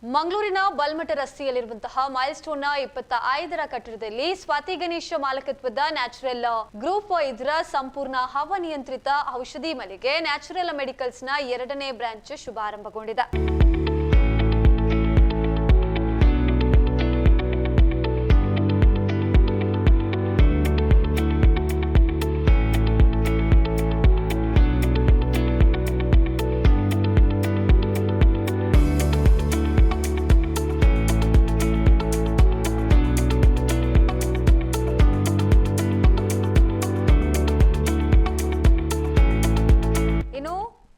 ಮಂಗಳೂರಿನ ಬಲ್ಮಠ ರಸ್ತೆಯಲ್ಲಿರುವಂತಹ ಮೈಲ್ಸ್ಟೋನ್ನ 25ರ ಕಟ್ಟಡದಲ್ಲಿ Swati Ganesha ಮಾಲಕತ್ವದ natural group ಇದರ ಸಂಪೂರ್ಣ ಹವಾನಿಯಂತ್ರಿತ ಔಷಧಿ ಮಳಿಗೆ ನ್ಯಾಚುರಲ್ ಮೆಡಿಕಲ್ಸ್ನ 2ನೇ ಬ್ರಾಂಚ್ ಶುಭಾರಂಭಗೊಂಡಿದೆ.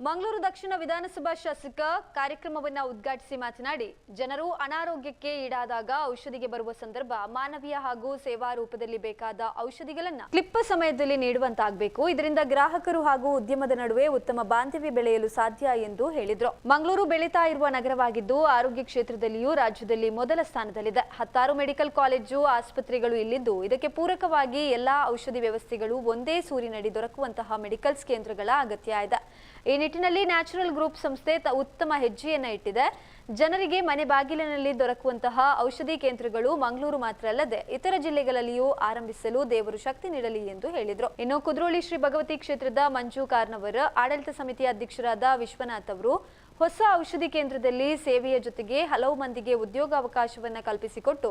ಮಂಗಳೂರು ದಕ್ಷಿಣ ವಿಧಾನಸಭಾ ಶಾಸಕ ಕಾರ್ಯಕ್ರಮವನ್ನು ಉದ್ಘಾಟಿಸಿ ಮಾತನಾಡಿ, ಜನರು ಅನಾರೋಗ್ಯಕ್ಕೆ ಈಡಾದಾಗ ಔಷಧಿಗೆ ಬರುವ ಸಂದರ್ಭ ಮಾನವೀಯ ಹಾಗೂ ಸೇವಾ ರೂಪದಲ್ಲಿ ಬೇಕಾದ ಔಷಧಿಗಳನ್ನು ಕ್ಲಿಪ್ಪ ಸಮಯದಲ್ಲಿ ನೀಡುವಂತಾಗಬೇಕು. ಇದರಿಂದ ಗ್ರಾಹಕರು ಹಾಗೂ ಉದ್ಯಮದ ನಡುವೆ ಉತ್ತಮ ಬಾಂಧವ್ಯ ಬೆಳೆಯಲು ಸಾಧ್ಯ ಎಂದು ಹೇಳಿದರು. ಮಂಗಳೂರು ಬೆಳೀತಾ ಇರುವ ನಗರವಾಗಿದ್ದು ಆರೋಗ್ಯ ಕ್ಷೇತ್ರದಲ್ಲಿಯೂ ರಾಜ್ಯದಲ್ಲಿ ಮೊದಲ ಸ್ಥಾನದಲ್ಲಿದೆ. 10 ಮೆಡಿಕಲ್ ಕಾಲೇಜು, ಆಸ್ಪತ್ರೆಗಳು ಇಲ್ಲಿದ್ದು ಇದಕ್ಕೆ ಪೂರಕವಾಗಿ ಎಲ್ಲಾ ಔಷಧಿ ವ್ಯವಸ್ಥೆಗಳು ಒಂದೇ ಸೂರಿನಡಿ ದೊರಕುವಂತಹ ಮೆಡಿಕಲ್ಸ್ ಕೇಂದ್ರಗಳ ಅಗತ್ಯ ಇದೆ. ಈ ನಿಟ್ಟಿನಲ್ಲಿ ನ್ಯಾಚುರಲ್ ಗ್ರೂಪ್ ಸಂಸ್ಥೆ ಉತ್ತಮ ಹೆಜ್ಜೆಯನ್ನು ಇಟ್ಟಿದೆ. ಜನರಿಗೆ ಮನೆ ಬಾಗಿಲಿನಲ್ಲಿ ದೊರಕುವಂತಹ ಔಷಧಿ ಕೇಂದ್ರಗಳು ಮಂಗಳೂರು ಮಾತ್ರ ಅಲ್ಲದೆ ಇತರ ಜಿಲ್ಲೆಗಳಲ್ಲಿಯೂ ಆರಂಭಿಸಲು ದೇವರು ಶಕ್ತಿ ನೀಡಲಿ ಎಂದು ಹೇಳಿದರು. ಇನ್ನು ಕುದ್ರೋಳಿ ಶ್ರೀ ಭಗವತಿ ಕ್ಷೇತ್ರದ ಮಂಜು ಕಾರ್ನವರ್, ಆಡಳಿತ ಸಮಿತಿಯ ಅಧ್ಯಕ್ಷರಾದ ವಿಶ್ವನಾಥ್ ಅವರು ಹೊಸ ಔಷಧಿ ಕೇಂದ್ರದಲ್ಲಿ ಸೇವೆಯ ಜೊತೆಗೆ ಹಲವು ಮಂದಿಗೆ ಉದ್ಯೋಗಾವಕಾಶವನ್ನು ಕಲ್ಪಿಸಿಕೊಟ್ಟು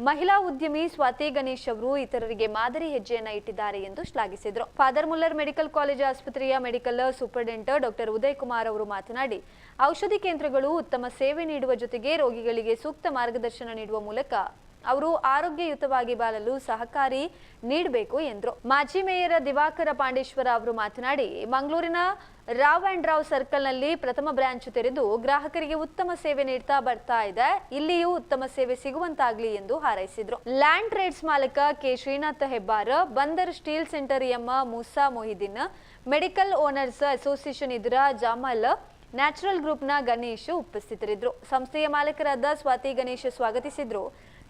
ಮಹಿಳಾ ಉದ್ಯಮಿ ಸ್ವಾತಿ ಗಣೇಶ್ ಅವರು ಇತರರಿಗೆ ಮಾದರಿ ಹೆಜ್ಜೆಯನ್ನ ಇಟ್ಟಿದ್ದಾರೆ ಎಂದು ಶ್ಲಾಘಿಸಿದರು. ಫಾದರ್ ಮುಲ್ಲರ್ ಮೆಡಿಕಲ್ ಕಾಲೇಜ್ ಆಸ್ಪತ್ರೆಯ medical superintendent doctor Uday Kumar ಅವರು ಮಾತನಾಡಿ, ಔಷಧಿ ಕೇಂದ್ರಗಳು ಉತ್ತಮ ಸೇವೆ ನೀಡುವ ಜೊತೆಗೆ ರೋಗಿಗಳಿಗೆ ಸೂಕ್ತ ಮಾರ್ಗದರ್ಶನ ನೀಡುವ ಮೂಲಕ ಅವರು ಆರೋಗ್ಯಯುತವಾಗಿ ಬಾಳಲು ಸಹಕಾರಿ ನೀಡಬೇಕು ಎಂದರು. ಮಾಜಿ ಮೇಯರ್ ದಿವಾಕರ ಪಾಂಡೇಶ್ವರ ಅವರು ಮಾತನಾಡಿ, ಮಂಗಳೂರಿನ ರಾವ್ ಅಂಡ್ ರಾವ್ ಸರ್ಕಲ್ ನಲ್ಲಿ ಪ್ರಥಮ ಬ್ರಾಂಚ್ ತೆರೆದು ಗ್ರಾಹಕರಿಗೆ ಉತ್ತಮ ಸೇವೆ ನೀಡ್ತಾ ಬರ್ತಾ ಇದೆ. ಇಲ್ಲಿಯೂ ಉತ್ತಮ ಸೇವೆ ಸಿಗುವಂತಾಗಲಿ ಎಂದು ಹಾರೈಸಿದ್ರು. ಲ್ಯಾಂಡ್ ಟ್ರೇಡ್ಸ್ ಮಾಲಕ K Srinath Hebbar, Bandar steel centre M Moosa Mohiddin, medical owners association ಇದರ ಜಾಮಲ್, ನ್ಯಾಚುರಲ್ ಗ್ರೂಪ್ನ ಗಣೇಶ್ ಉಪಸ್ಥಿತರಿದ್ದರು. ಸಂಸ್ಥೆಯ ಮಾಲಕರಾದ ಸ್ವಾತಿ ಗಣೇಶ್ ಸ್ವಾಗತಿಸಿದ್ರು.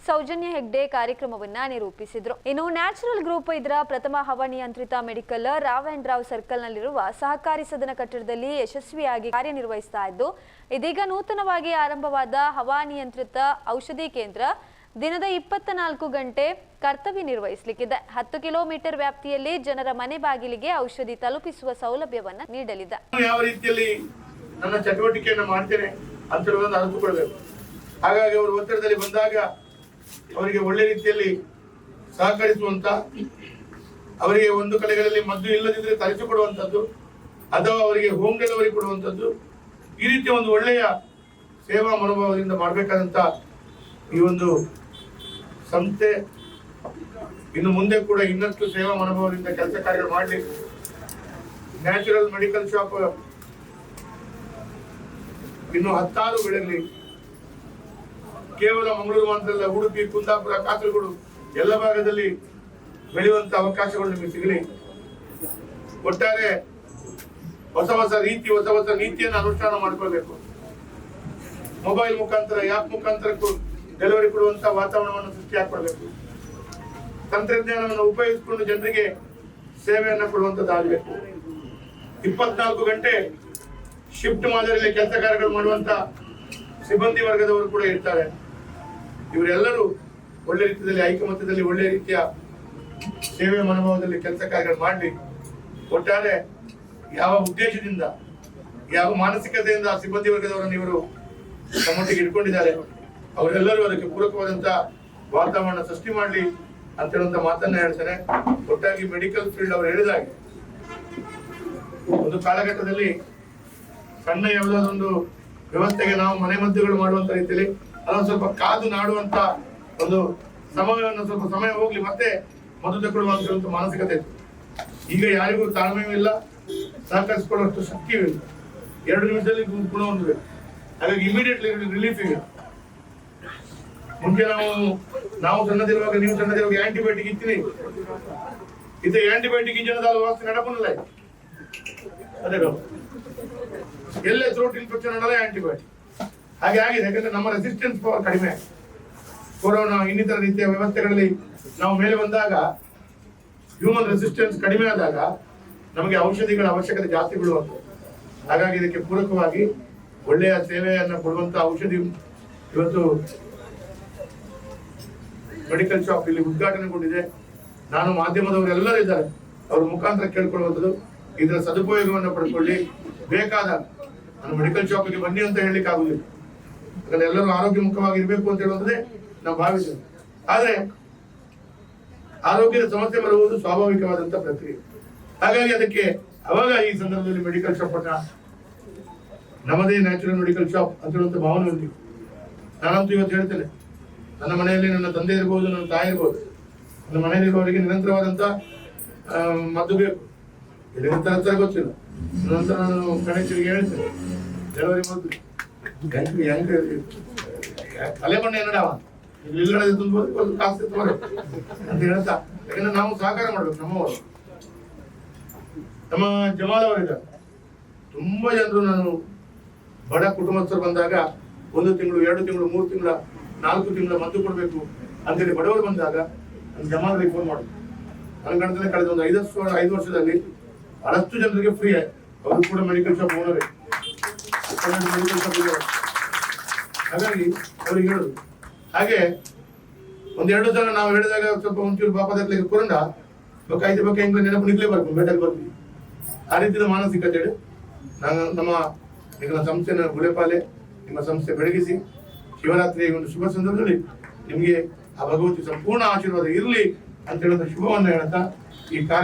ಸೌಜನ್ಯ ಹೆಗ್ಡೆ ಕಾರ್ಯಕ್ರಮವನ್ನ ನಿರೂಪಿಸಿದ್ರು. ಇನ್ನು ನ್ಯಾಚುರಲ್ ಗ್ರೂಪ್ ಇದರ ಪ್ರಥಮ ಹವಾನಿಯಂತ್ರಿತ medical Rao and Rao circle ನಲ್ಲಿರುವ ಸಹಕಾರಿ ಸದನ ಕಟ್ಟಡದಲ್ಲಿ ಯಶಸ್ವಿಯಾಗಿ ಕಾರ್ಯನಿರ್ವಹಿಸ್ತಾ ಇದ್ದು, ಇದೀಗ ನೂತನವಾಗಿ ಆರಂಭವಾದ ಹವಾನಿಯಂತ್ರಿತ ಔಷಧಿ ಕೇಂದ್ರ ದಿನದ 24 ಗಂಟೆ ಕರ್ತವ್ಯ ನಿರ್ವಹಿಸಲಿಕ್ಕಿದೆ. 10 ಕಿಲೋಮೀಟರ್ ವ್ಯಾಪ್ತಿಯಲ್ಲಿ ಜನರ ಮನೆ ಬಾಗಿಲಿಗೆ ಔಷಧಿ ತಲುಪಿಸುವ ಸೌಲಭ್ಯವನ್ನ ನೀಡಲಿದೆ. ಯಾವ ರೀತಿಯಲ್ಲಿ ನನ್ನ ಚಟುವಟಿಕೆಯನ್ನು ಮಾಡ್ತೇನೆ ಅಂತ ಅರಿತುಕೊಳ್ಬೇಕು. ಹಾಗಾಗಿ ಅವರು ಒತ್ತಡದಲ್ಲಿ ಬಂದಾಗ ಅವರಿಗೆ ಒಳ್ಳೆ ರೀತಿಯಲ್ಲಿ ಸಹಕರಿಸುವಂತ, ಅವರಿಗೆ ಒಂದು ಕಡೆಗಳಲ್ಲಿ ಮದ್ದು ಇಲ್ಲದಿದ್ರೆ ತರಿಸಿಕೊಡುವಂಥದ್ದು ಅಥವಾ ಅವರಿಗೆ ಹೋಮ್ ಡೆಲಿವರಿ ಕೊಡುವಂಥದ್ದು, ಈ ರೀತಿಯ ಒಂದು ಒಳ್ಳೆಯ ಸೇವಾ ಮನೋಭಾವದಿಂದ ಮಾಡಬೇಕಾದಂತ ಈ ಒಂದು ಸಂಸ್ಥೆ ಇನ್ನು ಮುಂದೆ ಕೂಡ ಇನ್ನಷ್ಟು ಸೇವಾ ಮನೋಭಾವದಿಂದ ಕೆಲಸ ಕಾರ್ಯಗಳು ಮಾಡಲಿ. ನ್ಯಾಚುರಲ್ ಮೆಡಿಕಲ್ ಶಾಪ್ ಇನ್ನು 10 ಬೆಳಗಲಿ. ಕೇವಲ ಮಂಗಳೂರು ಮಾತ್ರ ಅಲ್ಲ, ಉಡುಪಿ, ಕುಂದಾಪುರ, ಕಾಸರಗೋಡು ಎಲ್ಲ ಭಾಗದಲ್ಲಿ ಬೆಳೆಯುವಂತ ಅವಕಾಶಗಳು ನಿಮಗೆ ಸಿಗಲಿ. ಒಟ್ಟಾರೆ ಹೊಸ ಹೊಸ ನೀತಿಯನ್ನು ಅನುಷ್ಠಾನ ಮಾಡಿಕೊಳ್ಬೇಕು. ಮೊಬೈಲ್ ಮುಖಾಂತರ, ಆ್ಯಪ್ ಮುಖಾಂತರ ಡೆಲಿವರಿ ಕೊಡುವಂತ ವಾತಾವರಣವನ್ನು ಸೃಷ್ಟಿ ಹಾಕೊಳ್ಬೇಕು. ತಂತ್ರಜ್ಞಾನವನ್ನು ಉಪಯೋಗಿಸಿಕೊಂಡು ಜನರಿಗೆ ಸೇವೆಯನ್ನು ಕೊಡುವಂತದ್ದಾಗಬೇಕು. 24 ಗಂಟೆ ಶಿಫ್ಟ್ ಮಾದರಿಯಲ್ಲಿ ಕೆಲಸ ಕಾರ್ಯಗಳು ಮಾಡುವಂತ ಸಿಬ್ಬಂದಿ ವರ್ಗದವರು ಕೂಡ ಇರ್ತಾರೆ. ಇವರೆಲ್ಲರೂ ಒಳ್ಳೆ ರೀತಿಯಲ್ಲಿ ಐಕಮತ್ಯದಲ್ಲಿ ಒಳ್ಳೆ ರೀತಿಯ ಸೇವೆ ಮನೋಭಾವದಲ್ಲಿ ಕೆಲಸ ಕಾರ್ಯಗಳು ಮಾಡಲಿ. ಒಟ್ಟಾರೆ ಯಾವ ಉದ್ದೇಶದಿಂದ, ಯಾವ ಮಾನಸಿಕತೆಯಿಂದ ಆ ಸಿಬ್ಬಂದಿ ವರ್ಗದವರನ್ನು ಇವರು ತಮ್ಮೊಟ್ಟಿಗೆ ಇಟ್ಕೊಂಡಿದ್ದಾರೆ, ಅವರೆಲ್ಲರೂ ಅದಕ್ಕೆ ಪೂರಕವಾದಂತ ವಾತಾವರಣ ಸೃಷ್ಟಿ ಮಾಡಲಿ ಅಂತ ಹೇಳುವಂತ ಮಾತನ್ನ ಹೇಳ್ತಾರೆ. ಒಟ್ಟಾಗಿ ಮೆಡಿಕಲ್ ಫೀಲ್ಡ್ ಅವರು ಹೇಳಿದಾಗೆ ಒಂದು ಕಾಲಘಟ್ಟದಲ್ಲಿ ಸಣ್ಣ ಯಾವುದಾದೊಂದು ವ್ಯವಸ್ಥೆಗೆ ನಾವು ಮನೆ ಮದ್ದುಗಳು ಮಾಡುವಂತ ರೀತಿಯಲ್ಲಿ ಅದನ್ನು ಸ್ವಲ್ಪ ಕಾದು ನಾಡುವಂತ ಒಂದು ಸಮಯವನ್ನು ಸ್ವಲ್ಪ ಸಮಯ ಹೋಗ್ಲಿ ಮತ್ತೆ ಮದ್ದು ತಗೊಳ್ಳುವಂತ ಮಾನಸಿಕತೆ ಇತ್ತು. ಈಗ ಯಾರಿಗೂ ತಾಳ್ಮೆಯೂ ಇಲ್ಲ, ಸಹಕರಿಸಿಕೊಳ್ಳುವಷ್ಟು ಶಕ್ತಿಯೂ ಇಲ್ಲ. 2 ನಿಮಿಷದಲ್ಲಿ ಗುಣ ಹೊಂದಬೇಕು. ಹಾಗಾಗಿ ಇಮಿಡಿಯೇಟ್ಲಿ ರಿಲೀಫ್ ಈಗ. ಮುಂಚೆ ನಾವು ಸಣ್ಣದಿರುವಾಗ, ನೀವು ಸಣ್ಣದಿರುವಾಗ ಆಂಟಿಬಯೋಟಿಕ್ ಇತ್ತೀನಿ, ಇದು ಆಂಟಿಬಯೋಟಿಕ್ ಇಂಜನದ ವ್ಯವಸ್ಥೆ ನಡಪನಲ್ಲ. ಅದೇ ಎಲ್ಲೇ ಥ್ರೋಟ್ ಇನ್ಫೆಕ್ಷನ್ ಅನ್ನೋದೇ ಆಂಟಿಬಯೋಟಿಕ್. ಹಾಗೆ ಆಗಿದೆ. ಯಾಕಂದ್ರೆ ನಮ್ಮ ರೆಸಿಸ್ಟೆನ್ಸ್ ಪವರ್ ಕಡಿಮೆ. ಕೊರೋನಾ ಇನ್ನಿತರ ರೀತಿಯ ವ್ಯವಸ್ಥೆಗಳಲ್ಲಿ ನಾವು ಮೇಲೆ ಬಂದಾಗ, ಹ್ಯೂಮನ್ ರೆಸಿಸ್ಟೆನ್ಸ್ ಕಡಿಮೆ ಆದಾಗ ನಮಗೆ ಔಷಧಿಗಳ ಅವಶ್ಯಕತೆ ಜಾಸ್ತಿ ಬೀಳುವಂಥದ್ದು. ಹಾಗಾಗಿ ಇದಕ್ಕೆ ಪೂರಕವಾಗಿ ಒಳ್ಳೆಯ ಸೇವೆಯನ್ನು ಕೊಡುವಂತ ಔಷಧಿ ಇವತ್ತು ಮೆಡಿಕಲ್ ಶಾಪ್ ಇಲ್ಲಿ ಉದ್ಘಾಟನೆಗೊಂಡಿದೆ. ನಾನು ಮಾಧ್ಯಮದವರೆಲ್ಲರೂ ಇದ್ದಾರೆ, ಅವ್ರ ಮುಖಾಂತರ ಕೇಳ್ಕೊಳ್ಳುವಂಥದ್ದು ಇದರ ಸದುಪಯೋಗವನ್ನು ಪಡ್ಕೊಳ್ಳಿ. ಬೇಕಾದಾಗ ನಾನು ಮೆಡಿಕಲ್ ಶಾಪಿಗೆ ಬನ್ನಿ ಅಂತ ಹೇಳಲಿಕ್ಕೆ ಆಗುದಿಲ್ಲ, ಯಾಕಂದ್ರೆ ಎಲ್ಲರೂ ಆರೋಗ್ಯಮುಖವಾಗಿರ್ಬೇಕು ಅಂತ ಹೇಳುವಂಥದ್ದೇ ನಾವು ಭಾವಿಸ್ತೇವೆ. ಆದ್ರೆ ಆರೋಗ್ಯದ ಸಮಸ್ಯೆ ಬರುವುದು ಸ್ವಾಭಾವಿಕವಾದಂತಹ ಪ್ರಕ್ರಿಯೆ. ಹಾಗಾಗಿ ಅದಕ್ಕೆ ಅವಾಗ ಈ ಸಂದರ್ಭದಲ್ಲಿ ಮೆಡಿಕಲ್ ಶಾಪ್ ಅನ್ನ ನಮ್ಮದೇ ನ್ಯಾಚುರಲ್ ಮೆಡಿಕಲ್ ಶಾಪ್ ಅಂತ ಹೇಳುವಂತ ಭಾವನೆ ಹೊಂದಿ ನಾನಂತೂ ಇವತ್ತು ಹೇಳ್ತೇನೆ, ನನ್ನ ಮನೆಯಲ್ಲಿ ನನ್ನ ತಂದೆ ಇರ್ಬೋದು, ನನ್ನ ತಾಯಿ ಇರ್ಬೋದು, ನನ್ನ ಮನೆಯಲ್ಲಿರುವವರಿಗೆ ನಿರಂತರವಾದಂತ ಮದ್ದು ಬೇಕು. ನಿರಂತರ ಗೊತ್ತಿಲ್ಲ. ನಂತರ ನಾನು ಗಣೇಶರಿಗೆ ಹೇಳ್ತೇನೆ, ಜನವರಿ ಮೊದಲು ತಲೆ ಬಣ್ಣ ಏನಡವ ಇಲ್ಲಡೆ ತುಂಬೋದು ಒಂದು ಕಾಸು ತೋರೆ ಅಂತ ಹೇಳ್ತಾ, ಯಾಕಂದ್ರೆ ನಾವು ಸಹಕಾರ ಮಾಡ್ಬೇಕು. ನಮ್ಮವರು ನಮ್ಮ ಜಮಾಲ್ ಅವರಿದ್ದಾರೆ, ತುಂಬಾ ಜನರು ನಾನು ಬಡ ಕುಟುಂಬಸ್ಥರು ಬಂದಾಗ 1 ತಿಂಗಳು 2 ತಿಂಗಳು 3 ತಿಂಗಳ 4 ತಿಂಗಳ ಮದ್ದು ಕೊಡ್ಬೇಕು ಅಂತೇಳಿ ಬಡವರು ಬಂದಾಗ ನನ್ನ ಜಮಾಲ್ರಿಗೆ ಫೋನ್ ಮಾಡೋದು. ನನ್ನ ಗಣತನೆ ಕಳೆದ ಒಂದು 5 ವರ್ಷದಲ್ಲಿ ಬಹಳಷ್ಟು ಜನರಿಗೆ ಫ್ರೀ ಆಯ್ತು. ಅವರು ಕೂಡ ಮೆಡಿಕಲ್ ಶಾಪ್ ಓನರೇ, ಮೆಡಿಕಲ್ ಶಾಪ್ ಇದೆ. ಹಾಗಾಗಿ ಅವ್ರಿಗೆ ಹೇಳುದು. ಹಾಗೆ 1-2 ಸಲ ನಾವು ಹೇಳಿದಾಗ ಸ್ವಲ್ಪ ಒಂಚೂರು ಬಾಪದಕ್ಕೆ ಕುರಂಡ ಬೇಕಾಯ್ತು ಬೇಕಾ ಹಿಂಗೆ ನೆನಪು ನಿಗ್ಲೇ ಬರ್ಬೋದು, ಬೇಟಕ್ಕೆ ಬರ್ತೀವಿ. ಆ ರೀತಿಯ ಮಾನಸಿಕತೆ ಹೇಳಿ ನಮ್ಮ ನಿಮ್ಮ ಸಂಸ್ಥೆನ ಗುಳೆಪಾಲೆ, ನಿಮ್ಮ ಸಂಸ್ಥೆ ಬೆಳಗಿಸಿ ಶಿವರಾತ್ರಿಯ ಒಂದು ಶುಭ ಸಂದರ್ಭದಲ್ಲಿ ನಿಮಗೆ ಆ ಭಗವತಿ ಸಂಪೂರ್ಣ ಆಶೀರ್ವಾದ ಇರಲಿ ಅಂತ ಹೇಳೋದು ಶುಭವನ್ನು ಹೇಳ್ತಾ ಈ ಕಾರ್ಯ